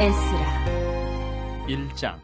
에스라 1장.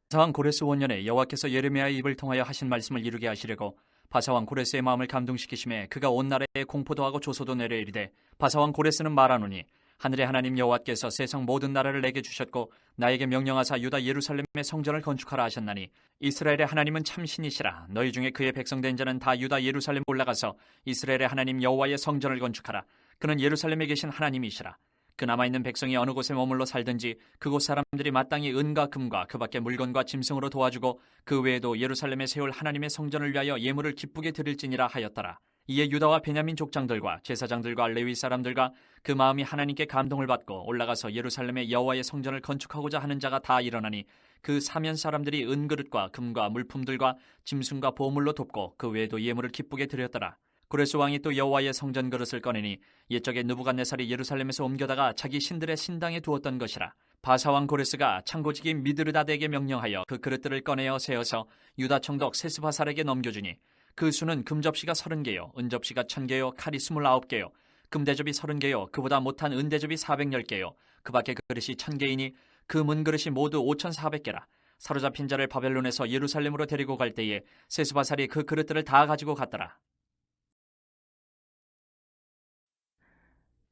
바사왕 고레스 원년에 여호와께서 예레미야의 입을 통하여 하신 말씀을 이루게 하시려고 바사왕 고레스의 마음을 감동시키심에 그가 온 나라에 공포도 하고 조소도 내려 이르되, 바사왕 고레스는 말하노니 하늘의 하나님 여호와께서 세상 모든 나라를 내게 주셨고 나에게 명령하사 유다 예루살렘의 성전을 건축하라 하셨나니, 이스라엘의 하나님은 참신이시라. 너희 중에 그의 백성된 자는 다 유다 예루살렘 올라가서 이스라엘의 하나님 여호와의 성전을 건축하라. 그는 예루살렘에 계신 하나님이시라. 그 남아있는 백성이 어느 곳에 머물러 살든지 그곳 사람들이 마땅히 은과 금과 그 밖에 물건과 짐승으로 도와주고 그 외에도 예루살렘에 세울 하나님의 성전을 위하여 예물을 기쁘게 드릴지니라 하였더라. 이에 유다와 베냐민 족장들과 제사장들과 레위 사람들과 그 마음이 하나님께 감동을 받고 올라가서 예루살렘에 여호와의 성전을 건축하고자 하는 자가 다 일어나니, 그 사면 사람들이 은그릇과 금과 물품들과 짐승과 보물로 돕고 그 외에도 예물을 기쁘게 드렸더라. 고레스 왕이 또 여호와의 성전 그릇을 꺼내니 옛적에 느부갓네살이 예루살렘에서 옮겨다가 자기 신들의 신당에 두었던 것이라. 바사왕 고레스가 창고지기 미드르다드에게 명령하여 그 그릇들을 꺼내어 세어서 유다 총독 세스바살에게 넘겨주니, 그 수는 금접시가 30개요 은접시가 1000개요 칼이 29개요 금대접이 30개요 그보다 못한 은대접이 410개요 그 밖에 그릇이 1000개이니 그 문그릇이 모두 5400개라. 사로잡힌 자를 바벨론에서 예루살렘으로 데리고 갈 때에 세스바살이 그 그릇들을 다 가지고 갔더라.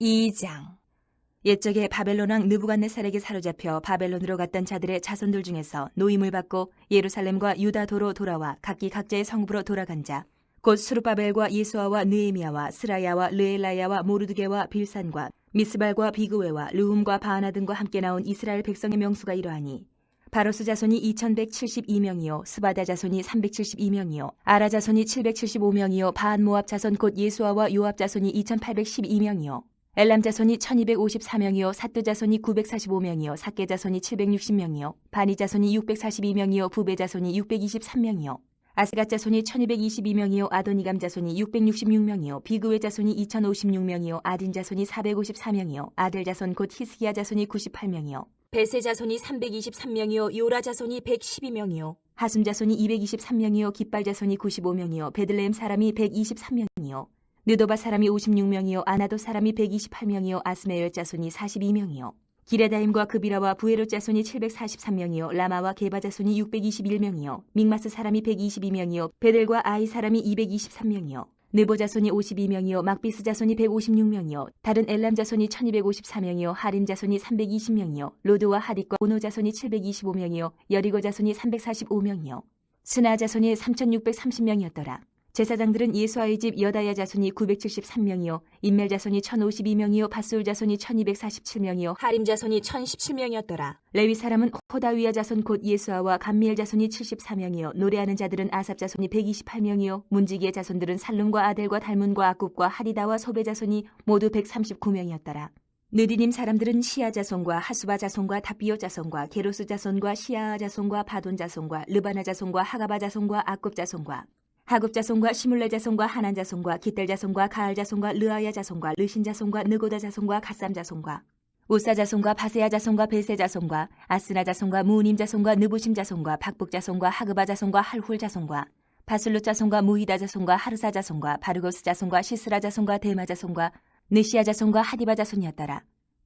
2장. 옛적에 바벨론 왕 느부갓네살에게 사로잡혀 바벨론으로 갔던 자들의 자손들 중에서 노임을 받고 예루살렘과 유다도로 돌아와 각기 각자의 성읍으로 돌아간 자, 곧 스룹바벨과 예수아와 느헤미야와 스라야와 르엘라야와 모르드게와 빌산과 미스발과 비그웨와 르훔과 바하나 등과 함께 나온 이스라엘 백성의 명수가 이러하니, 바로스 자손이 2172명이요 스바다 자손이 372명이요 아라 자손이 775명이요 바한 모압 자손 곧 예수아와 요압 자손이 2812명이요 엘람 자손이 1254명이요 삿두 자손이 945명이요 삭게 자손이 760명이요 바니 자손이 642명이요 부베 자손이 623명이요 아스갓 자손이 1222명이요 아도니감 자손이 666명이요 비그웨 자손이 2056명이요 아딘 자손이 454명이요 아들 자손 곧 히스기야 자손이 98명이요 베세 자손이 323명이요 요라 자손이 112명이요 하숨 자손이 223명이요 깃발 자손이 95명이요 베들레헴 사람이 123명이요 느도바 사람이 56명이요 아나도 사람이 128명이요 아스메열 자손이 42명이요 기레다임과 그비라와 부에롯 자손이 743명이요 라마와 게바 자손이 621명이요 믹마스 사람이 122명이요 베델과 아이 사람이 223명이요 느보 자손이 52명이요 막비스 자손이 156명이요 다른 엘람 자손이 1254명이요 하림 자손이 320명이요 로드와 하딕과 오노 자손이 725명이요 여리고 자손이 345명이요 스나 자손이 3630명이었더라. 제사장들은 예수아의 집 여다야 자손이 973명이요 인멜 자손이 1052명이요 밧술 자손이 1247명이요 하림 자손이 1017명이었더라. 레위 사람은 호다위야 자손 곧 예수아와 감미엘 자손이 74명이요 노래하는 자들은 아삽 자손이 128명이요 문지기의 자손들은 살룸과 아델과 달문과 아굽과 하리다와 소베 자손이 모두 139명이었더라. 느디님 사람들은 시아 자손과 하수바 자손과 다비오 자손과 게로스 자손과 시아아 자손과 바돈 자손과 르바나 자손과 하가바 자손과 아굽 자손과 하굽 자손과 시물레 자손과 하난 자손과 기델 자손과 가알 자손과 르아야 자손과 르신 자손과 느고다 자손과 갓삼 자손과 우사 자손과 바세야 자손과 베세 자손과 아스나 자손과 무님 자손과 느부심 자손과 박북 자손과 하그바 자손과 할훌 자손과 바슬롯 자손과 무히다 자손과 하르사 자손과 바르고스 자손과 시스라 자손과 데마 자손과 느시아 자손과 하디바 자손이었더라.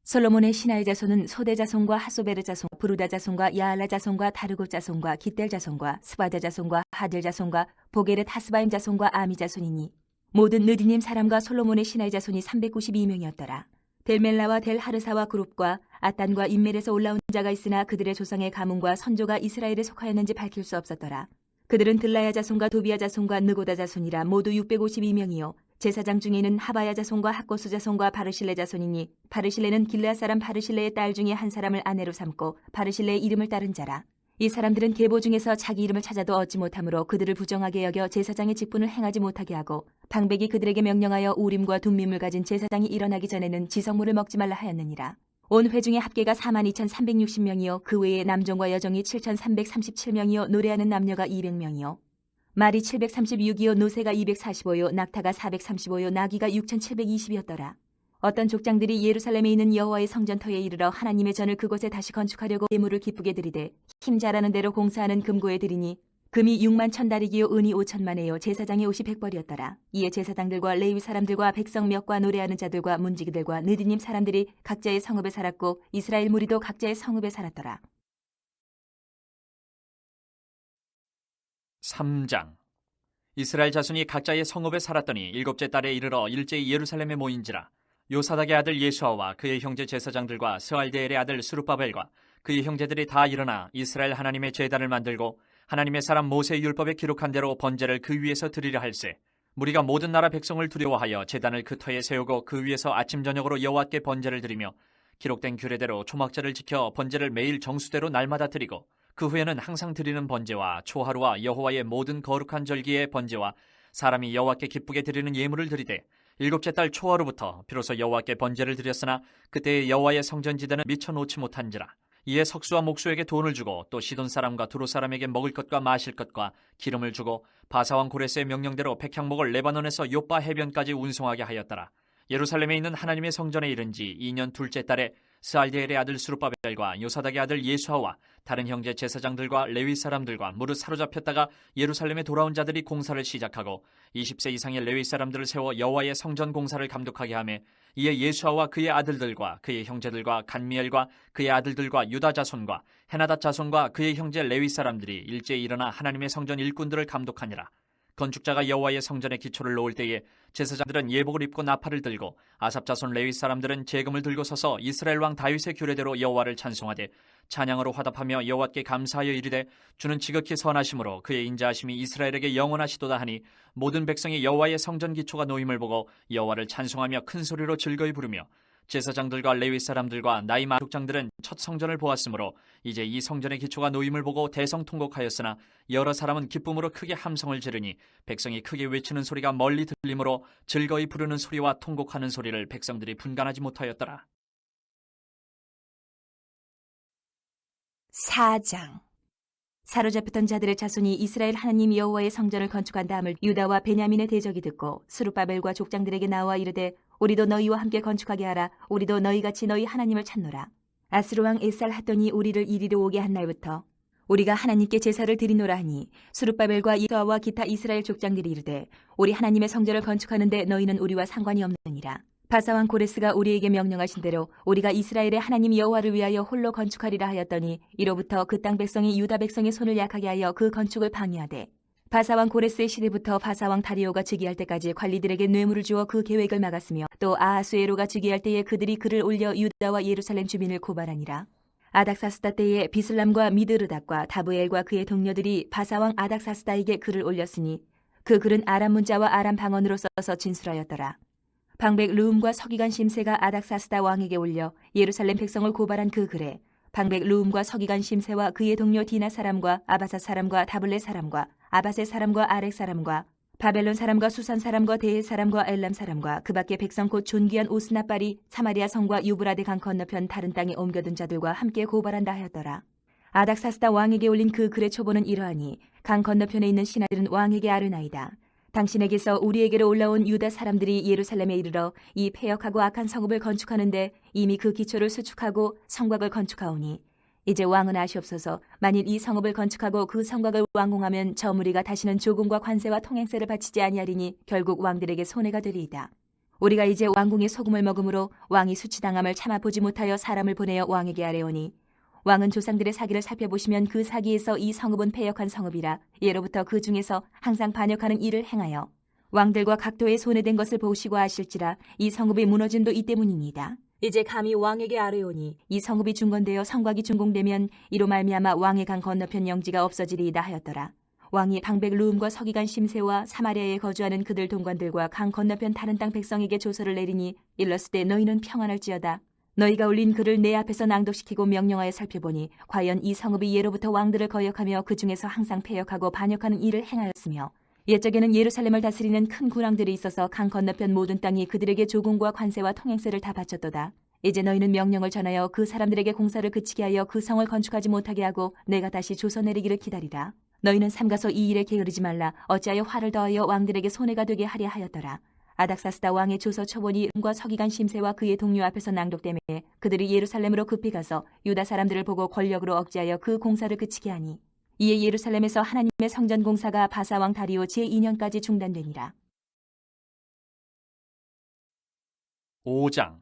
솔로몬의 신하의 자손은 소대 자손과 하소베르 자손, 부르다 자손과 야알라 자손과 다르고 자손과 기델 자손과 스바다 자손과 하들 자손과 보게렛 하스바임 자손과 아미 자손이니 모든 느디님 사람과 솔로몬의 신하의 자손이 392명이었더라. 델멜라와 델 하르사와 그룹과 아단과 인멜에서 올라온 자가 있으나 그들의 조상의 가문과 선조가 이스라엘에 속하였는지 밝힐 수 없었더라. 그들은 들라야 자손과 도비야 자손과 느고다 자손이라 모두 652명이요 제사장 중에는 하바야 자손과 학고수 자손과 바르실레 자손이니 바르실레는 길르앗 사람 바르실레의 딸 중에 한 사람을 아내로 삼고 바르실레의 이름을 따른 자라. 이 사람들은 계보 중에서 자기 이름을 찾아도 얻지 못하므로 그들을 부정하게 여겨 제사장의 직분을 행하지 못하게 하고 방백이 그들에게 명령하여 우림과 둠밈을 가진 제사장이 일어나기 전에는 지성물을 먹지 말라 하였느니라. 온 회중의 합계가 42,360명이요 그 외에 남종과 여종이 7,337명이요 노래하는 남녀가 200명이요 말이 736이요 노새가 245요 낙타가 435요 나귀가 6,720이었더라. 어떤 족장들이 예루살렘에 있는 여호와의 성전터에 이르러 하나님의 전을 그곳에 다시 건축하려고 예물을 기쁘게 드리되 힘 잘하는 대로 공사하는 금고에 드리니 금이 6만 1,000다리기요 은이 5천만에요 제사장의 옷이 100벌이었더라. 이에 제사장들과 레위 사람들과 백성 몇과 노래하는 자들과 문지기들과 느디님 사람들이 각자의 성읍에 살았고 이스라엘 무리도 각자의 성읍에 살았더라. 3장. 이스라엘 자손이 각자의 성읍에 살았더니 일곱째 달에 이르러 일제히 예루살렘에 모인지라. 요사닥의 아들 예수아와 그의 형제 제사장들과 스알데엘의 아들 스룹바벨과 그의 형제들이 다 일어나 이스라엘 하나님의 제단을 만들고 하나님의 사람 모세의 율법에 기록한 대로 번제를 그 위에서 드리려 할세. 무리가 모든 나라 백성을 두려워하여 제단을 그 터에 세우고 그 위에서 아침 저녁으로 여호와께 번제를 드리며 기록된 규례대로 초막절을 지켜 번제를 매일 정수대로 날마다 드리고 그 후에는 항상 드리는 번제와 초하루와 여호와의 모든 거룩한 절기의 번제와 사람이 여호와께 기쁘게 드리는 예물을 드리되 일곱째 달 초하루부터 비로소 여호와께 번제를 드렸으나 그때의 여호와의 성전지대는 미쳐 놓지 못한지라. 이에 석수와 목수에게 돈을 주고 또 시돈 사람과 두로 사람에게 먹을 것과 마실 것과 기름을 주고 바사왕 고레스의 명령대로 백향목을 레바논에서 요빠 해변까지 운송하게 하였더라. 예루살렘에 있는 하나님의 성전에 이른 지 2년 둘째 달에 스알디엘의 아들 스룹바벨과 요사닥의 아들 예수아와 다른 형제 제사장들과 레위 사람들과 무릇 사로잡혔다가 예루살렘에 돌아온 자들이 공사를 시작하고 20세 이상의 레위 사람들을 세워 여호와의 성전 공사를 감독하게 하며 이에 예수아와 그의 아들들과 그의 형제들과 간미엘과 그의 아들들과 유다 자손과 헤나닷 자손과 그의 형제 레위 사람들이 일제히 일어나 하나님의 성전 일꾼들을 감독하니라. 건축자가 여호와의 성전에 기초를 놓을 때에 제사장들은 예복을 입고 나팔을 들고 아삽 자손 레위 사람들은 제금을 들고 서서 이스라엘 왕 다윗의 규례대로 여호와를 찬송하되 찬양으로 화답하며 여호와께 감사하여 이르되 주는 지극히 선하심으로 그의 인자하심이 이스라엘에게 영원하시도다 하니 모든 백성이 여호와의 성전 기초가 놓임을 보고 여호와를 찬송하며 큰 소리로 즐거이 부르며 제사장들과 레위 사람들과 나이 많은 족장들은 첫 성전을 보았으므로 이제 이 성전의 기초가 놓임을 보고 대성통곡하였으나 여러 사람은 기쁨으로 크게 함성을 지르니 백성이 크게 외치는 소리가 멀리 들리므로 즐거이 부르는 소리와 통곡하는 소리를 백성들이 분간하지 못하였더라. 4장. 사로잡혔던 자들의 자손이 이스라엘 하나님 여호와의 성전을 건축한 다음을 유다와 베냐민의 대적이 듣고 스룹바벨과 족장들에게 나와 이르되 우리도 너희와 함께 건축하게 하라. 우리도 너희같이 너희 하나님을 찾노라. 아스루 왕 에살 핫돈이 우리를 이리로 오게 한 날부터 우리가 하나님께 제사를 드리노라 하니 스룹바벨과 예수아와 기타 이스라엘 족장들이 이르되 우리 하나님의 성전을 건축하는데 너희는 우리와 상관이 없느니라. 바사왕 고레스가 우리에게 명령하신 대로 우리가 이스라엘의 하나님 여호와를 위하여 홀로 건축하리라 하였더니 이로부터 그 땅 백성이 유다 백성의 손을 약하게 하여 그 건축을 방해하되 바사왕 고레스의 시대부터 바사왕 다리오가 즉위할 때까지 관리들에게 뇌물을 주어 그 계획을 막았으며 또 아하수에로가 즉위할 때에 그들이 그를 올려 유다와 예루살렘 주민을 고발하니라. 아닥사스다 때에 비슬람과 미드르닥과 다브엘과 그의 동료들이 바사왕 아닥사스다에게 글을 올렸으니 그 글은 아람 문자와 아람 방언으로 써서 진술하였더라. 방백 르움과 서기관 심세가 아닥사스다 왕에게 올려 예루살렘 백성을 고발한 그 글에 방백 르움과 서기관 심세와 그의 동료 디나 사람과 아바사 사람과 다블레 사람과 아바세 사람과 아렉 사람과 바벨론 사람과 수산 사람과 데헬 사람과 엘람 사람과 그 밖에 백성 곧 존귀한 오스나빨이 사마리아 성과 유브라데 강 건너편 다른 땅에 옮겨둔 자들과 함께 고발한다 하였더라. 아닥사스다 왕에게 올린 그 글의 초보는 이러하니 강 건너편에 있는 신하들은 왕에게 아르나이다. 당신에게서 우리에게로 올라온 유다 사람들이 예루살렘에 이르러 이 패역하고 악한 성읍을 건축하는데 이미 그 기초를 수축하고 성곽을 건축하오니 이제 왕은 아시옵소서. 만일 이 성읍을 건축하고 그 성곽을 완공하면 저 무리가 다시는 조금과 관세와 통행세를 바치지 아니하리니 결국 왕들에게 손해가 되리이다. 우리가 이제 왕궁의 소금을 먹음으로 왕이 수치당함을 참아보지 못하여 사람을 보내어 왕에게 아뢰오니 왕은 조상들의 사기를 살펴보시면 그 사기에서 이 성읍은 패역한 성읍이라 예로부터 그 중에서 항상 반역하는 일을 행하여 왕들과 각도에 손해된 것을 보시고 아실지라 이 성읍이 무너짐도 이 때문이니이다. 이제 감히 왕에게 아뢰오니 이 성읍이 중건되어 성곽이 준공되면 이로 말미암아 왕의 강 건너편 영지가 없어지리이다 하였더라. 왕이 방백 르움과 서기관 심세와 사마리아에 거주하는 그들 동관들과 강 건너편 다른 땅 백성에게 조서를 내리니 일렀을 때 너희는 평안할지어다. 너희가 올린 글을 내 앞에서 낭독시키고 명령하여 살펴보니 과연 이 성읍이 예로부터 왕들을 거역하며 그 중에서 항상 패역하고 반역하는 일을 행하였으며 옛적에는 예루살렘을 다스리는 큰 군왕들이 있어서 강 건너편 모든 땅이 그들에게 조공과 관세와 통행세를 다 바쳤도다. 이제 너희는 명령을 전하여 그 사람들에게 공사를 그치게 하여 그 성을 건축하지 못하게 하고 내가 다시 조서 내리기를 기다리라. 너희는 삼가서 이 일에 게으르지 말라. 어찌하여 화를 더하여 왕들에게 손해가 되게 하려 하였더라. 아닥사스다 왕의 조서 초본이 과 서기관 심세와 그의 동료 앞에서 낭독되매 그들이 예루살렘으로 급히 가서 유다 사람들을 보고 권력으로 억제하여 그 공사를 그치게 하니 이에 예루살렘에서 하나님의 성전 공사가 바사왕 다리오 제2년까지 중단되니라. 5장.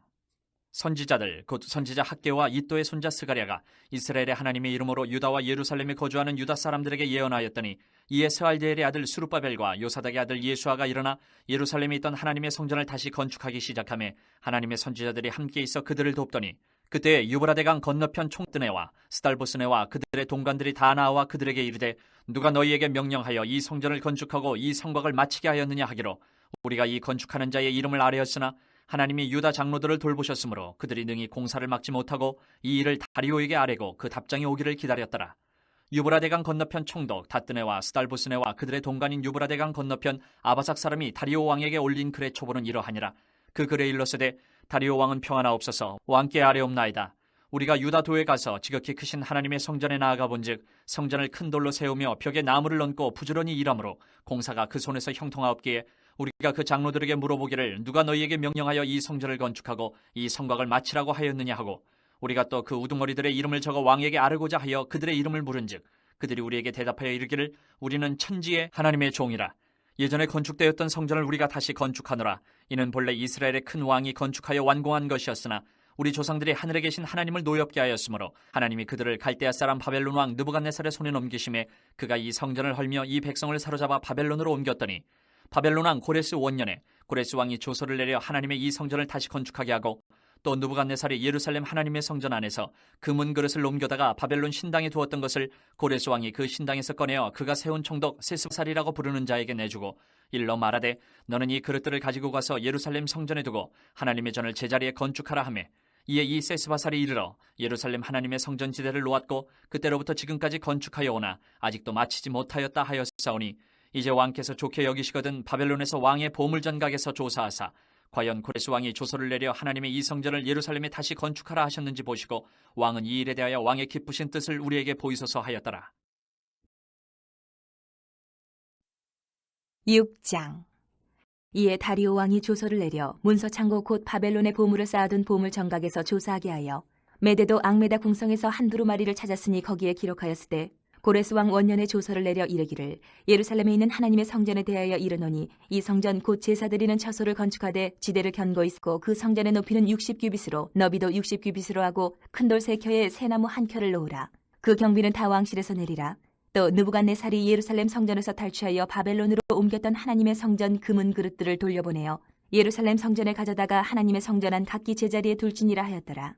선지자들 곧 선지자 학개와 이또의 손자 스가랴가 이스라엘의 하나님의 이름으로 유다와 예루살렘에 거주하는 유다 사람들에게 예언하였더니 이에 스알디엘의 아들 수룹바벨과 요사닥의 아들 예수아가 일어나 예루살렘에 있던 하나님의 성전을 다시 건축하기 시작하며 하나님의 선지자들이 함께 있어 그들을 돕더니 그때 유브라데강 건너편 총뜨네와 스달보스네와 그들의 동관들이 다 나와 그들에게 이르되 누가 너희에게 명령하여 이 성전을 건축하고 이 성곽을 마치게 하였느냐 하기로 우리가 이 건축하는 자의 이름을 아뢰었으나 하나님이 유다 장로들을 돌보셨으므로 그들이 능히 공사를 막지 못하고 이 일을 다리오에게 아뢰고 그 답장이 오기를 기다렸더라. 유브라데강 건너편 총독 다뜨네와 스달보스네와 그들의 동관인 유브라데강 건너편 아바삭 사람이 다리오 왕에게 올린 글의 초보는 이러하니라. 그 글에 일렀으되 다리오 왕은 평안하옵소서. 왕께 아뢰옵나이다. 우리가 유다 도에 가서 지극히 크신 하나님의 성전에 나아가 본즉 성전을 큰 돌로 세우며 벽에 나무를 얹고 부지런히 일하므로 공사가 그 손에서 형통하옵기에 우리가 그 장로들에게 물어보기를 누가 너희에게 명령하여 이 성전을 건축하고 이 성곽을 마치라고 하였느냐 하고 우리가 또 그 우두머리들의 이름을 적어 왕에게 아르고자 하여 그들의 이름을 물은즉 그들이 우리에게 대답하여 이르기를 우리는 천지의 하나님의 종이라. 예전에 건축되었던 성전을 우리가 다시 건축하노라. 이는 본래 이스라엘의 큰 왕이 건축하여 완공한 것이었으나 우리 조상들이 하늘에 계신 하나님을 노엽게 하였으므로 하나님이 그들을 갈대아 사람 바벨론 왕 느부갓네살의 손에 넘기심에 그가 이 성전을 헐며 이 백성을 사로잡아 바벨론으로 옮겼더니 바벨론 왕 고레스 원년에 고레스 왕이 조서를 내려 하나님의 이 성전을 다시 건축하게 하고 또 느부갓네살이 예루살렘 하나님의 성전 안에서 금은 그릇을 옮겨다가 바벨론 신당에 두었던 것을 고레스 왕이 그 신당에서 꺼내어 그가 세운 총독 세스살이라고 부르는 자에게 내주고 일러 말하되 너는 이 그릇들을 가지고 가서 예루살렘 성전에 두고 하나님의 전을 제자리에 건축하라 하매 이에 이 세스바살이 이르러 예루살렘 하나님의 성전 지대를 놓았고 그때로부터 지금까지 건축하여 오나 아직도 마치지 못하였다 하였사오니 이제 왕께서 좋게 여기시거든 바벨론에서 왕의 보물전각에서 조사하사 과연 고레스 왕이 조서를 내려 하나님의 이 성전을 예루살렘에 다시 건축하라 하셨는지 보시고 왕은 이 일에 대하여 왕의 기쁘신 뜻을 우리에게 보이소서 하였더라. 6장. 이에 다리오 왕이 조서를 내려 문서 창고 곧 바벨론의 보물을 쌓아둔 보물 정각에서 조사하게 하여 메데도 앙메다 궁성에서 한 두루마리를 찾았으니 거기에 기록하였으되 고레스 왕 원년에 조서를 내려 이르기를 예루살렘에 있는 하나님의 성전에 대하여 이르노니 이 성전 곧 제사 드리는 처소를 건축하되 지대를 견고 있고 그 성전의 높이는 60규빗으로 너비도 60규빗으로 하고 큰 돌 3켜에 새나무 1켜를 놓으라. 그 경비는 다 왕실에서 내리라. 또 느부갓네살이 예루살렘 성전에서 탈취하여 바벨론으로 옮겼던 하나님의 성전 금은 그릇들을 돌려보내어 예루살렘 성전에 가져다가 하나님의 성전 안 각기 제자리에 둘지니라 하였더라.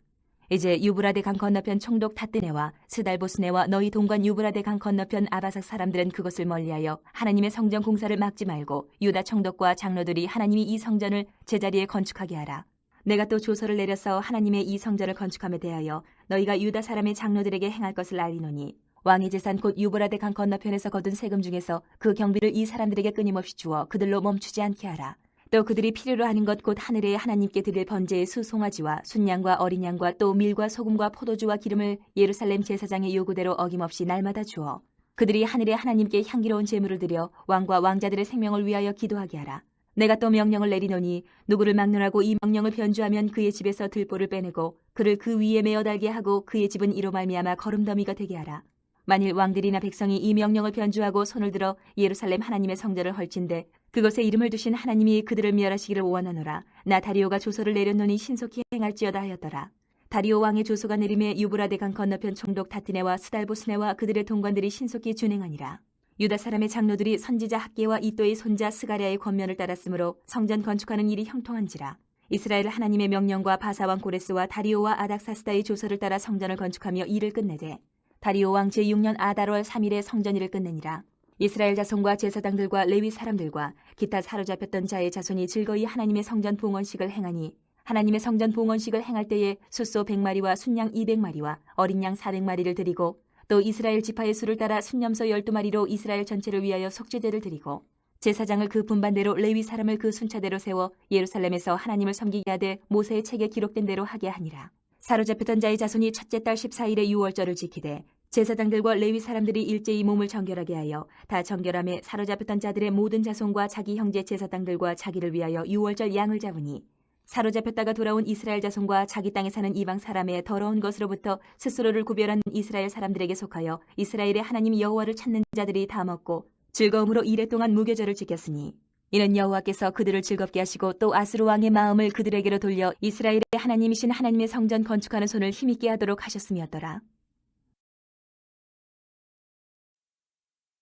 이제 유브라데 강 건너편 총독 탓드네와 스달보스네와 너희 동관 유브라데 강 건너편 아바삭 사람들은 그것을 멀리하여 하나님의 성전 공사를 막지 말고 유다 총독과 장로들이 하나님이 이 성전을 제자리에 건축하게 하라. 내가 또 조서를 내려서 하나님의 이 성전을 건축함에 대하여 너희가 유다 사람의 장로들에게 행할 것을 알리노니 왕의 재산 곧 유브라데 강 건너편에서 거둔 세금 중에서 그 경비를 이 사람들에게 끊임없이 주어 그들로 멈추지 않게 하라. 또 그들이 필요로 하는 것 곧 하늘에 하나님께 드릴 번제의 수송아지와 순양과 어린 양과 또 밀과 소금과 포도주와 기름을 예루살렘 제사장의 요구대로 어김없이 날마다 주어 그들이 하늘에 하나님께 향기로운 제물을 드려 왕과 왕자들의 생명을 위하여 기도하게 하라. 내가 또 명령을 내리노니 누구를 막론하고 이 명령을 변주하면 그의 집에서 들보를 빼내고 그를 그 위에 메어 달게 하고 그의 집은 이로 말미암아 거름더미가 되게 하라. 만일 왕들이나 백성이 이 명령을 변주하고 손을 들어 예루살렘 하나님의 성전을 헐친데 그것에 이름을 두신 하나님이 그들을 멸하시기를 원하노라. 나 다리오가 조서를 내렸노니 신속히 행할지어다 하였더라. 다리오 왕의 조서가 내림에 유브라데 강 건너편 총독 다트네와 스달보스네와 그들의 동관들이 신속히 준행하니라. 유다 사람의 장로들이 선지자 학개와 이또의 손자 스가랴의 권면을 따랐으므로 성전 건축하는 일이 형통한지라. 이스라엘 하나님의 명령과 바사왕 고레스와 다리오와 아닥사스다의 조서를 따라 성전을 건축하며 일을 끝내되 다리오 왕 제6년 아달월 3일에 성전일을 끝내니라. 이스라엘 자손과 제사장들과 레위 사람들과 기타 사로잡혔던 자의 자손이 즐거이 하나님의 성전 봉헌식을 행하니 하나님의 성전 봉헌식을 행할 때에 숫소 100마리와 순양 200마리와 어린 양 400마리를 드리고 또 이스라엘 지파의 수를 따라 순염소 12마리로 이스라엘 전체를 위하여 속죄제를 드리고 제사장을 그 분반대로 레위 사람을 그 순차대로 세워 예루살렘에서 하나님을 섬기게 하되 모세의 책에 기록된 대로 하게 하니라. 사로잡혔던 자의 자손이 첫째 달 14일에 유월절을 지키되 제사장들과 레위 사람들이 일제히 몸을 정결하게 하여 다 정결함에 사로잡혔던 자들의 모든 자손과 자기 형제 제사장들과 자기를 위하여 유월절 양을 잡으니 사로잡혔다가 돌아온 이스라엘 자손과 자기 땅에 사는 이방 사람의 더러운 것으로부터 스스로를 구별한 이스라엘 사람들에게 속하여 이스라엘의 하나님 여호와를 찾는 자들이 다 먹고 즐거움으로 이레 동안 무교절을 지켰으니 이는 여호와께서 그들을 즐겁게 하시고 또 아스루 왕의 마음을 그들에게로 돌려 이스라엘의 하나님이신 하나님의 성전 건축하는 손을 힘있게 하도록 하셨음이었더라.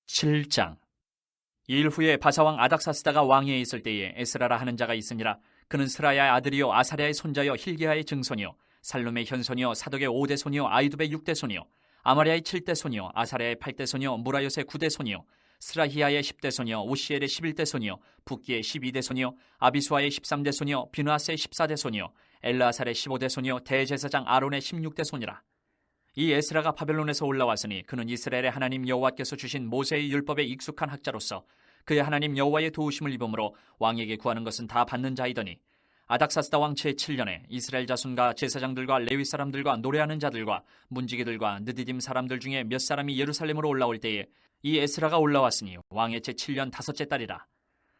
7장. 이일 후에 바사왕 아닥사스다가 왕위에 있을 때에 에스라라 하는 자가 있으니라. 그는 스라야의 아들이요 아사랴의 손자요 hil기야의 증손이요 살룸의 현손이요 사독의 5대 손이요 아이두의 6대 손이요 아마랴의 7대 손이요 아사랴의 8대 손이요 무라요의 9대 손이요 스라히야의 10대 손이요 우시엘의 11대 손이요 붓기의 12대 손이요 아비수아의 13대 손이요 비느하스의 14대 손이요 엘르아살의 15대 손이요 대제사장 아론의 16대 손이라. 이 에스라가 바벨론에서 올라왔으니 그는 이스라엘의 하나님 여호와께서 주신 모세의 율법에 익숙한 학자로서 그의 하나님 여호와의 도우심을 입음으로 왕에게 구하는 것은 다 받는 자이더니 아닥사스다 왕 제7년에 이스라엘 자손과 제사장들과 레위 사람들과 노래하는 자들과 문지기들과 느디딤 사람들 중에 몇 사람이 예루살렘으로 올라올 때에 이 에스라가 올라왔으니 왕의 제7년 다섯째 달이라.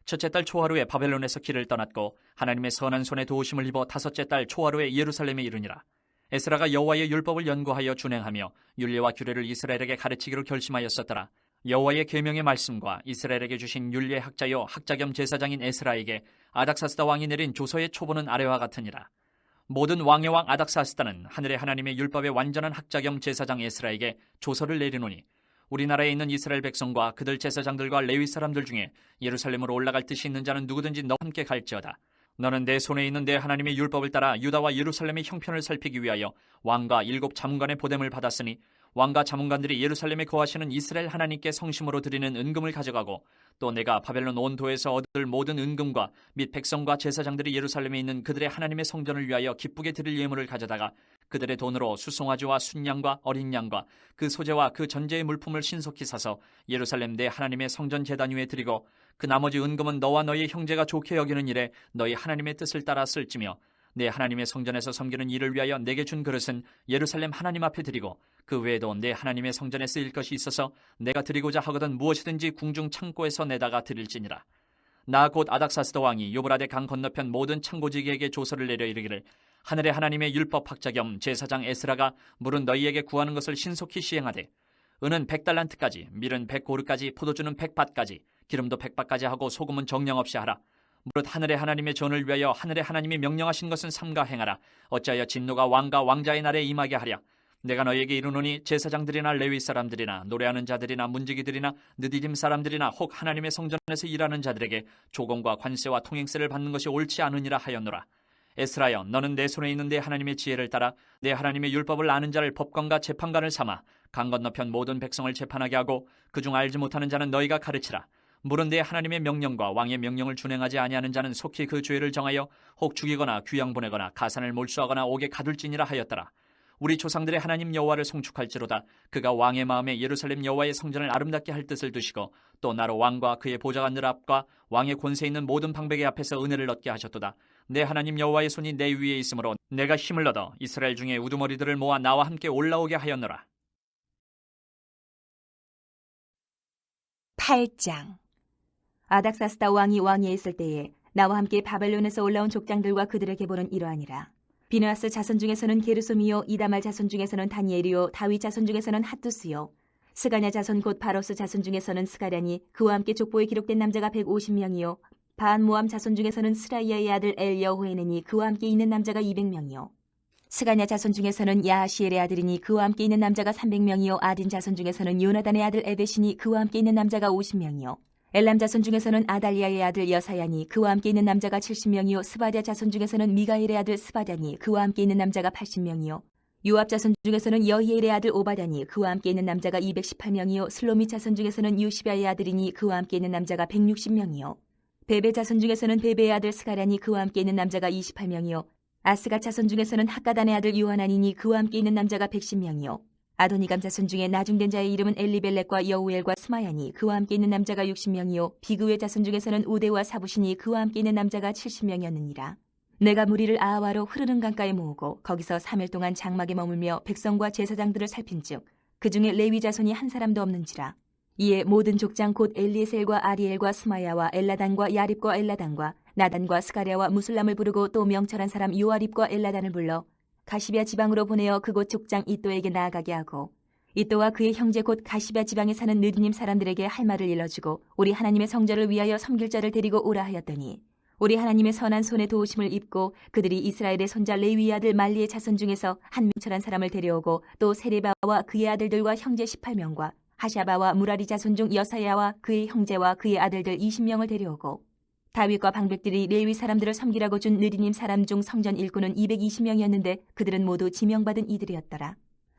첫째 달 초하루에 바벨론에서 길을 떠났고 하나님의 선한 손에 도우심을 입어 다섯째 달 초하루에 예루살렘에 이르니라. 에스라가 여호와의 율법을 연구하여 준행하며 율례와 규례를 이스라엘에게 가르치기로 결심하였었더라. 여호와의 계명의 말씀과 이스라엘에게 주신 율례 학자요 학자 겸 제사장인 에스라에게 아닥사스다 왕이 내린 조서의 초본은 아래와 같으니라. 모든 왕의 왕 아닥사스다는 하늘의 하나님의 율법의 완전한 학자 겸 제사장 에스라에게 조서를 내리노니 우리나라에 있는 이스라엘 백성과 그들 제사장들과 레위 사람들 중에 예루살렘으로 올라갈 뜻이 있는 자는 누구든지 너와 함께 갈지어다. 너는 내 손에 있는 내 하나님의 율법을 따라 유다와 예루살렘의 형편을 살피기 위하여 왕과 7 자문관의 보냄을 받았으니 왕과 자문관들이 예루살렘에 거하시는 이스라엘 하나님께 성심으로 드리는 은금을 가져가고 또 내가 바벨론 온 도에서 얻을 모든 은금과 및 백성과 제사장들이 예루살렘에 있는 그들의 하나님의 성전을 위하여 기쁘게 드릴 예물을 가져다가 그들의 돈으로 수송아지와 순양과 어린 양과 그 소재와 그 전제의 물품을 신속히 사서 예루살렘 내 하나님의 성전 제단 위에 드리고 그 나머지 은금은 너와 너의 형제가 좋게 여기는 일에 너희 하나님의 뜻을 따라 쓸지며 내 하나님의 성전에서 섬기는 일을 위하여 내게 준 그릇은 예루살렘 하나님 앞에 드리고 그 외에도 내 하나님의 성전에 쓰일 것이 있어서 내가 드리고자 하거든 무엇이든지 궁중 창고에서 내다가 드릴지니라. 나 곧 아닥사스다 왕이 유브라데 강 건너편 모든 창고지기에게 조서를 내려 이르기를 하늘의 하나님의 율법 학자 겸 제사장 에스라가 물은 너희에게 구하는 것을 신속히 시행하되 은은 100달란트까지 밀은 100고르까지 포도주는 100밭까지 기름도 100밭까지 하고 소금은 정량 없이 하라. 무릇 하늘의 하나님의 전을 위하여 하늘의 하나님이 명령하신 것은 삼가 행하라. 어찌하여 진노가 왕과 왕자의 날에 임하게 하랴. 내가 너희에게 이르노니 제사장들이나 레위 사람들이나 노래하는 자들이나 문지기들이나 느디딤 사람들이나 혹 하나님의 성전에서 일하는 자들에게 조공과 관세와 통행세를 받는 것이 옳지 않으니라 하였노라. 에스라여, 너는 내 손에 있는 내 하나님의 지혜를 따라 내 하나님의 율법을 아는 자를 법관과 재판관을 삼아 강 건너편 모든 백성을 재판하게 하고 그중 알지 못하는 자는 너희가 가르치라. 물은 내 하나님의 명령과 왕의 명령을 준행하지 아니하는 자는 속히 그 죄를 정하여 혹 죽이거나 귀양 보내거나 가산을 몰수하거나 옥에 가둘지니라 하였더라. 우리 조상들의 하나님 여호와를 송축할지로다. 그가 왕의 마음에 예루살렘 여호와의 성전을 아름답게 할 뜻을 두시고 또 나로 왕과 그의 보좌관들 앞과 왕의 권세 있는 모든 방백의 앞에서 은혜를 얻게 하셨도다. 내 하나님 여호와의 손이 내 위에 있으므로 내가 힘을 얻어 이스라엘 중에 우두머리들을 모아 나와 함께 올라오게 하였노라. 8장. 아닥사스다 왕이 왕위에 있을 때에 나와 함께 바벨론에서 올라온 족장들과 그들의 계보는 이러하니라. 비느하스 자손 중에서는 게르솜이요 이다말 자손 중에서는 다니엘이요 다윗 자손 중에서는 핫두스요 스가냐 자손 곧 바로스 자손 중에서는 스가랴니 그와 함께 족보에 기록된 남자가 150명이요 바한 모함 자손 중에서는 스라이아의 아들 엘여호에네니 그와 함께 있는 남자가 200명이요 스가냐 자손 중에서는 야하시엘의 아들이니 그와 함께 있는 남자가 300명이요 아딘 자손 중에서는 요나단의 아들 에벳이니 그와 함께 있는 남자가 50명이요 엘람 자손 중에서는 아달리아의 아들 여사야니 그와 함께 있는 남자가 70명이요 스바랴 자손 중에서는 미가엘의 아들 스바랴니 그와 함께 있는 남자가 80명이요 요압 자손 중에서는 여히엘의 아들 오바다니 그와 함께 있는 남자가 218명이요 슬로미 자손 중에서는 유시바의 아들이니 그와 함께 있는 남자가 160명이요 베베 자손 중에서는 베베의 아들 스가랴니 그와 함께 있는 남자가 28명이요 아스가 자손 중에서는 학가단의 아들 요하나니니 그와 함께 있는 남자가 110명이요 아도니감 자손 중에 나중된 자의 이름은 엘리벨렉과 여우엘과 스마야니 그와 함께 있는 남자가 60명이요 비그의 자손 중에서는 우데와 사부시니 그와 함께 있는 남자가 70명이었느니라. 내가 무리를 아하와로 흐르는 강가에 모으고 거기서 3일 동안 장막에 머물며 백성과 제사장들을 살핀즉 그 중에 레위 자손이 한 사람도 없는지라. 이에 모든 족장 곧 엘리에셀과 아리엘과 스마야와 엘라단과 야립과 엘라단과 나단과 스가랴와 무술람을 부르고 또 명철한 사람 요아립과 엘라단을 불러 가시비아 지방으로 보내어 그곳 족장 이또에게 나아가게 하고 이또와 그의 형제 곧 가시비아 지방에 사는 느디님 사람들에게 할 말을 일러주고 우리 하나님의 성전을 위하여 섬길 자를 데리고 오라 하였더니 우리 하나님의 선한 손에 도우심을 입고 그들이 이스라엘의 손자 레위의 아들 말리의 자손 중에서 한 명철한 사람을 데려오고 또 세레바와 그의 아들들과 형제 18명과 하샤바와 무라리 자손 중 여사야와 그의 형제와 그의 아들들 20명을 데려오고 다윗과 방백들이 레위 사람들을 섬기라고 준 느디님 사람 중 성전 일꾼은 220명이었는데 그들은 모두 지명받은 이들이었더라.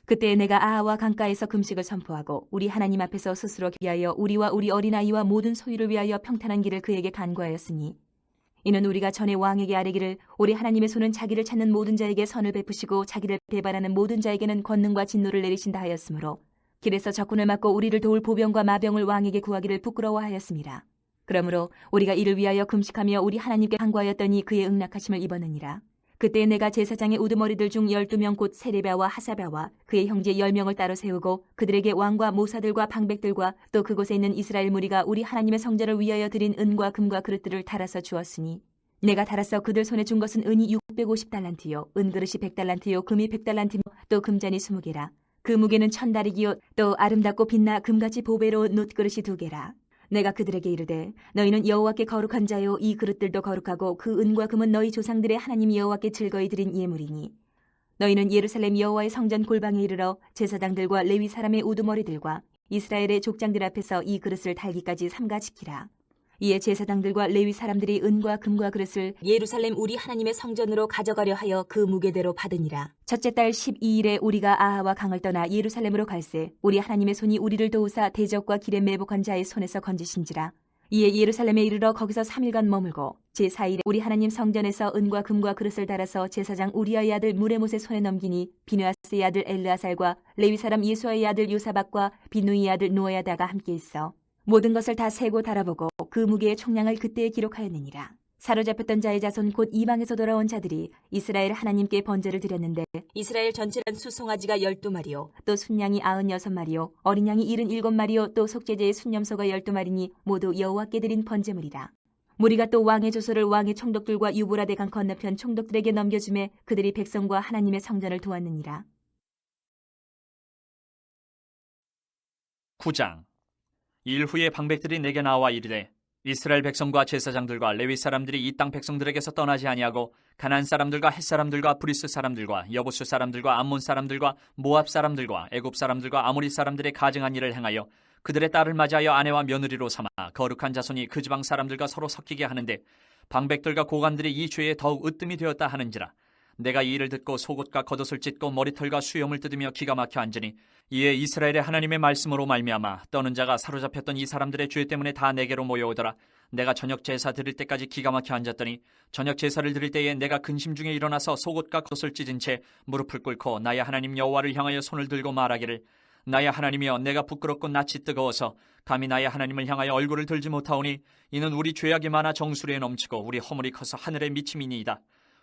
그때 내가 아하와 강가에서 금식을 선포하고 우리 하나님 앞에서 스스로 위하여 우리와 우리 어린아이와 모든 소유를 위하여 평탄한 길을 그에게 간구하였으니 이는 우리가 전에 왕에게 아뢰기를 우리 하나님의 손은 자기를 찾는 모든 자에게 선을 베푸시고 자기를 배반하는 모든 자에게는 권능과 진노를 내리신다 하였으므로 길에서 적군을 막고 우리를 도울 보병과 마병을 왕에게 구하기를 부끄러워하였습니다. 그러므로 우리가 이를 위하여 금식하며 우리 하나님께 간구하였더니 그의 응낙하심을 입었느니라. 그때 내가 제사장의 우두머리들 중 12명 곧 세레바와 하사바와 그의 형제 10명을 따로 세우고 그들에게 왕과 모사들과 방백들과 또 그곳에 있는 이스라엘 무리가 우리 하나님의 성전을 위하여 드린 은과 금과 그릇들을 달아서 주었으니 내가 달아서 그들 손에 준 것은 은이 650달란트요 은그릇이 100달란트요 금이 100달란트며 또 금잔이 20개라. 그 무게는 1000다리기요 또 아름답고 빛나 금같이 보배로운 놋그릇이 2개라. 내가 그들에게 이르되 너희는 여호와께 거룩한 자요 이 그릇들도 거룩하고 그 은과 금은 너희 조상들의 하나님 여호와께 즐거이 드린 예물이니 너희는 예루살렘 여호와의 성전 골방에 이르러 제사장들과 레위 사람의 우두머리들과 이스라엘의 족장들 앞에서 이 그릇을 달기까지 삼가 지키라. 이에 제사장들과 레위 사람들이 은과 금과 그릇을 예루살렘 우리 하나님의 성전으로 가져가려 하여 그 무게대로 받으니라. 첫째 달 12일에 우리가 아하와 강을 떠나 예루살렘으로 갈새 우리 하나님의 손이 우리를 도우사 대적과 길에 매복한 자의 손에서 건지신지라. 이에 예루살렘에 이르러 거기서 3일간 머물고 제4일에 우리 하나님 성전에서 은과 금과 그릇을 달아서 제사장 우리아의 아들 무레못의 손에 넘기니 비느하스의 아들 엘르아살과 레위 사람 예수아의 아들 요사박과 비누이의 아들 노야다가 함께 있어 모든 것을 다 세고 달아보고 그 무게의 총량을 그때에 기록하였느니라. 사로잡혔던 자의 자손 곧 이방에서 돌아온 자들이 이스라엘 하나님께 번제를 드렸는데 이스라엘 전체란 수송아지가 12마리요 또 순양이 96마리요 어린 양이 77마리요 또 속죄제의 순염소가 12마리니 모두 여호와께 드린 번제물이라. 무리가 또 왕의 조서를 왕의 총독들과 유보라데 강 건너편 총독들에게 넘겨주매 그들이 백성과 하나님의 성전을 도왔느니라. 9장. 일 후에 방백들이 내게 나와 이르되 이스라엘 백성과 제사장들과 레위 사람들이 이 땅 백성들에게서 떠나지 아니하고 가나안 사람들과 헷 사람들과 브리스 사람들과 여부수 사람들과 암몬 사람들과 모압 사람들과 애굽 사람들과 아모리 사람들의 가증한 일을 행하여 그들의 딸을 맞이하여 아내와 며느리로 삼아 거룩한 자손이 그 지방 사람들과 서로 섞이게 하는데 방백들과 고관들이 이 죄에 더욱 으뜸이 되었다 하는지라. 내가 이 일을 듣고 속옷과 겉옷을 찢고 머리털과 수염을 뜯으며 기가 막혀 앉으니 이에 이스라엘의 하나님의 말씀으로 말미암아 떠는 자가 사로잡혔던 이 사람들의 죄 때문에 다 내게로 모여오더라. 내가 저녁 제사 드릴 때까지 기가 막혀 앉았더니 저녁 제사를 드릴 때에 내가 근심 중에 일어나서 속옷과 겉옷을 찢은 채 무릎을 꿇고 나의 하나님 여호와를 향하여 손을 들고 말하기를 나의 하나님이여 내가 부끄럽고 낯이 뜨거워서 감히 나의 하나님을 향하여 얼굴을 들지 못하오니 이는 우리 죄악이 많아 정수리에 넘치고 우리 허물이 커서 하늘에 미침이니이다.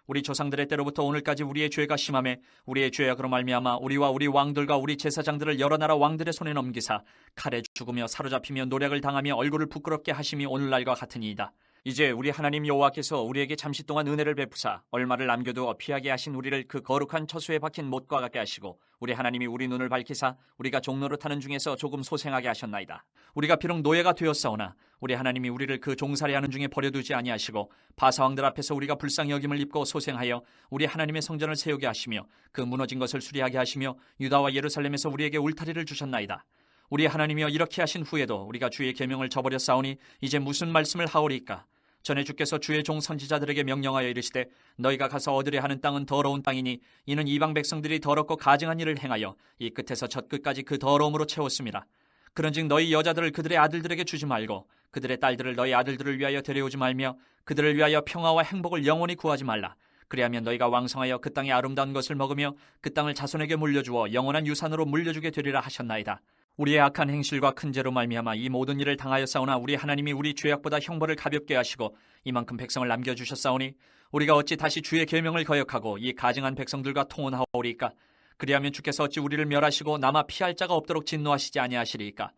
우리 조상들의 때로부터 오늘까지 우리의 죄가 심하매 우리의 죄악으로 말미암아 우리와 우리 왕들과 우리 제사장들을 여러 나라 왕들의 손에 넘기사 칼에 죽으며 사로잡히며 노략을 당하며 얼굴을 부끄럽게 하심이 오늘날과 같으니이다. 이제 우리 하나님 여호와께서 우리에게 잠시 동안 은혜를 베푸사 얼마를 남겨두어 피하게 하신 우리를 그 거룩한 처소에 박힌 못과 같게 하시고 우리 하나님이 우리 눈을 밝히사 우리가 종로를 타는 중에서 조금 소생하게 하셨나이다. 우리가 비록 노예가 되었사오나 우리 하나님이 우리를 그 종살이하는 중에 버려두지 아니하시고 바사왕들 앞에서 우리가 불쌍히 여김을 입고 소생하여 우리 하나님의 성전을 세우게 하시며 그 무너진 것을 수리하게 하시며 유다와 예루살렘에서 우리에게 울타리를 주셨나이다. 우리 하나님이여 이렇게 하신 후에도 우리가 주의 계명을 저버렸사오니 이제 무슨 말씀을 하오리까? 전에 주께서 주의 종 선지자들에게 명령하여 이르시되 너희가 가서 얻으려 하는 땅은 더러운 땅이니 이는 이방 백성들이 더럽고 가증한 일을 행하여 이 끝에서 저 끝까지 그 더러움으로 채웠습니다. 그런즉 너희 여자들을 그들의 아들들에게 주지 말고 그들의 딸들을 너희 아들들을 위하여 데려오지 말며 그들을 위하여 평화와 행복을 영원히 구하지 말라. 그리하면 너희가 왕성하여 그 땅의 아름다운 것을 먹으며 그 땅을 자손에게 물려주어 영원한 유산으로 물려주게 되리라 하셨나이다. 우리의 악한 행실과 큰 죄로 말미암아 이 모든 일을 당하였사오나 우리 하나님이 우리 죄악보다 형벌을 가볍게 하시고 이만큼 백성을 남겨주셨사오니 우리가 어찌 다시 주의 계명을 거역하고 이 가증한 백성들과 통혼하오리까? 그리하면 주께서 어찌 우리를 멸하시고 남아 피할 자가 없도록 진노하시지 아니하시리이까?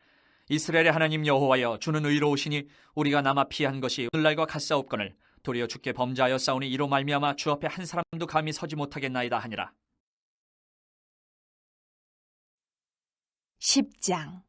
이스라엘의 하나님 여호와여 주는 의로우시니 우리가 남아 피한 것이 오늘날과 같사옵거늘 도리어 주께 범죄하여 싸우니 이로 말미암아 주 앞에 한 사람도 감히 서지 못하겠나이다 하니라. 10장.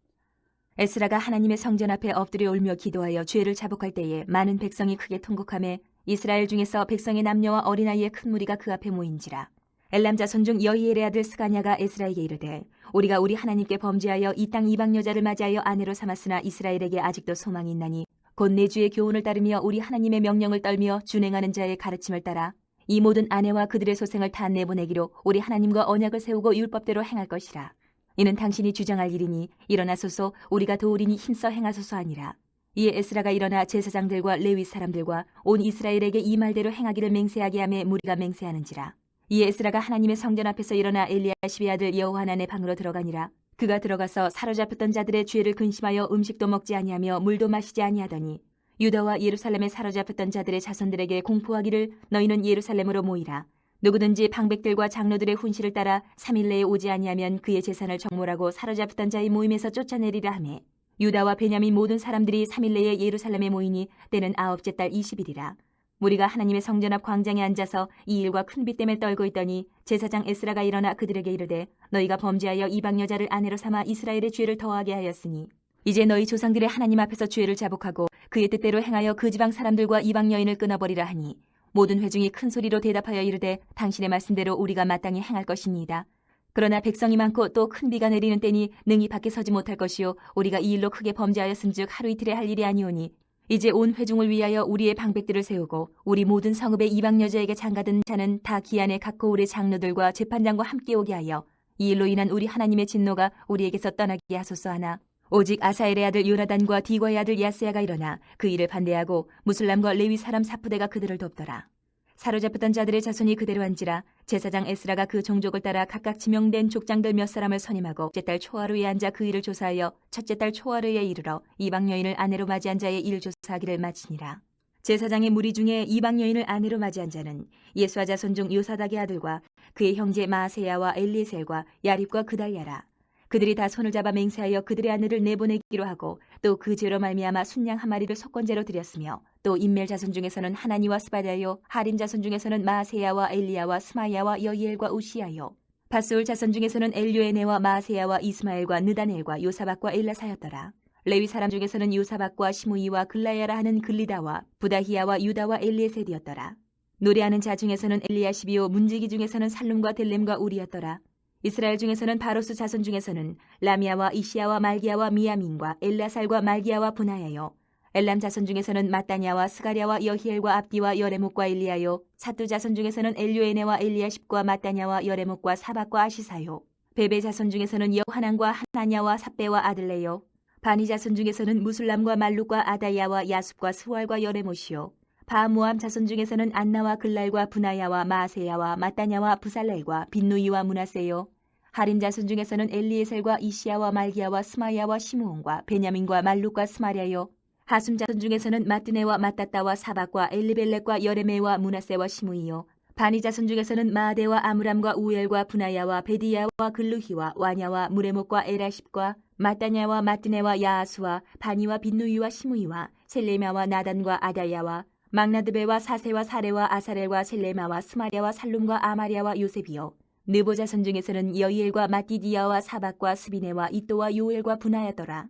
에스라가 하나님의 성전 앞에 엎드려 울며 기도하여 죄를 자복할 때에 많은 백성이 크게 통곡하며 이스라엘 중에서 백성의 남녀와 어린아이의 큰 무리가 그 앞에 모인지라. 엘람 자손 중 여이엘의 아들 스가냐가 에스라에게 이르되 우리가 우리 하나님께 범죄하여 이 땅 이방 여자를 맞이하여 아내로 삼았으나 이스라엘에게 아직도 소망이 있나니 곧 내 주의 교훈을 따르며 우리 하나님의 명령을 떨며 준행하는 자의 가르침을 따라 이 모든 아내와 그들의 소생을 다 내보내기로 우리 하나님과 언약을 세우고 율법대로 행할 것이라. 이는 당신이 주장할 일이니 일어나소서 우리가 도우리니 힘써 행하소서 하니라. 이에 에스라가 일어나 제사장들과 레위 사람들과 온 이스라엘에게 이 말대로 행하기를 맹세하게 하며 무리가 맹세하는지라. 이에 에스라가 하나님의 성전 앞에서 일어나 엘리야십의 아들 여호하난의 방으로 들어가니라. 그가 들어가서 사로잡혔던 자들의 죄를 근심하여 음식도 먹지 아니하며 물도 마시지 아니하더니 유다와 예루살렘에 사로잡혔던 자들의 자손들에게 공포하기를 너희는 예루살렘으로 모이라. 누구든지 방백들과 장로들의 훈시를 따라 3일 내에 오지 아니하면 그의 재산을 정몰하고 사로잡혔던 자의 모임에서 쫓아내리라 하매 유다와 베냐민 모든 사람들이 3일 내에 예루살렘에 모이니 때는 아홉째 달 20일이라. 무리가 하나님의 성전 앞 광장에 앉아서 이 일과 큰 비 때문에 떨고 있더니 제사장 에스라가 일어나 그들에게 이르되 너희가 범죄하여 이방 여자를 아내로 삼아 이스라엘의 죄를 더하게 하였으니 이제 너희 조상들의 하나님 앞에서 죄를 자복하고 그의 뜻대로 행하여 그 지방 사람들과 이방 여인을 끊어버리라 하니 모든 회중이 큰 소리로 대답하여 이르되 당신의 말씀대로 우리가 마땅히 행할 것이니이다. 그러나 백성이 많고 또 큰 비가 내리는 때니 능히 밖에 서지 못할 것이요 우리가 이 일로 크게 범죄하였은즉 하루 이틀에 할 일이 아니오니 이제 온 회중을 위하여 우리의 방백들을 세우고 우리 모든 성읍의 이방 여자에게 장가든 자는 다 기한에 각 고을의 장로들과 재판장과 함께 오게 하여 이 일로 인한 우리 하나님의 진노가 우리에게서 떠나게 하소서 하나 오직 아사엘의 아들 요나단과 디과의 아들 야스야가 일어나 그 일을 반대하고 무슬람과 레위 사람 사푸대가 그들을 돕더라. 사로잡혔던 자들의 자손이 그대로 한지라. 제사장 에스라가 그 종족을 따라 각각 지명된 족장들 몇 사람을 선임하고 첫째 달 초하루에 앉아 그 일을 조사하여 첫째 달 초하루에 이르러 이방 여인을 아내로 맞이한 자의 일 조사하기를 마치니라. 제사장의 무리 중에 이방 여인을 아내로 맞이한 자는 예수아 자손 중 요사닥의 아들과 그의 형제 마세야와 엘리에셀과 야립과 그달야라. 그들이 다 손을 잡아 맹세하여 그들의 아내를 내보내기로 하고 또 그 죄로 말미암아 순양 한 마리를 속건제로 드렸으며 또 인멜 자손 중에서는 하나니와 스바랴요 하림 자손 중에서는 마세야와 엘리야와 스마야와 여이엘과 우시야요 바스울 자손 중에서는 엘요에네와 마세야와 이스마엘과 느다넬과 요사박과 엘라사였더라. 레위 사람 중에서는 요사박과 시므이와 글라야라 하는 글리다와 부다히야와 유다와 엘리에셀이었더라. 노래하는 자 중에서는 엘리야시비요 문지기 중에서는 살룸과 델렘과 우리였더라. 이스라엘 중에서는 바로스 자손 중에서는 라미아와 이시야와 말기야와 미야민과 엘라살과 말기야와 분하야요 엘람 자손 중에서는 마따냐와 스가랴와 여히엘과 압디와 여레목과 엘리야요 사뚜 자손 중에서는 엘요에네와 엘리야십과 마따냐와 여레목과 사박과 아시사요 베베 자손 중에서는 여하난과 하나냐와 삽베와 아들레요 바니 자손 중에서는 무술람과 말룩과 아다야와 야숲과 스왈과 여레못이요 바모암 자손 중에서는 안나와 글랄과 분하야와 마세야와 마따냐와 부살렐과 빈누이와 문하세요 하림 자손 중에서는 엘리에셀과 이시야와 말기야와 스마야와 시므온과 베냐민과 말룩과 스마랴요 하숨 자손 중에서는 마뜨네와 마따따와 사박과 엘리벨렉과 여레메와 문하세와 시므이요 바니 자손 중에서는 마아데와 아므람과 우엘과 분하야와 베디야와 글루히와 와냐와 무레목과 에라십과 마따냐와 마뜨네와 야아수와 바니와 빈누이와 시므이와 셀레마와 나단과 아다야와 막나드베와 사세와 사레와 아사렐과 셀레마와 스마랴와 살룸과 아마랴와 요셉이요 느보 자손 중에서는 여이엘과 마띠디야와 사박과 스비네와 이또와 요엘과 분하였더라.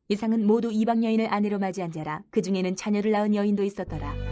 이상은 모두 이방 여인을 아내로 맞이한 자라. 그 중에는 자녀를 낳은 여인도 있었더라.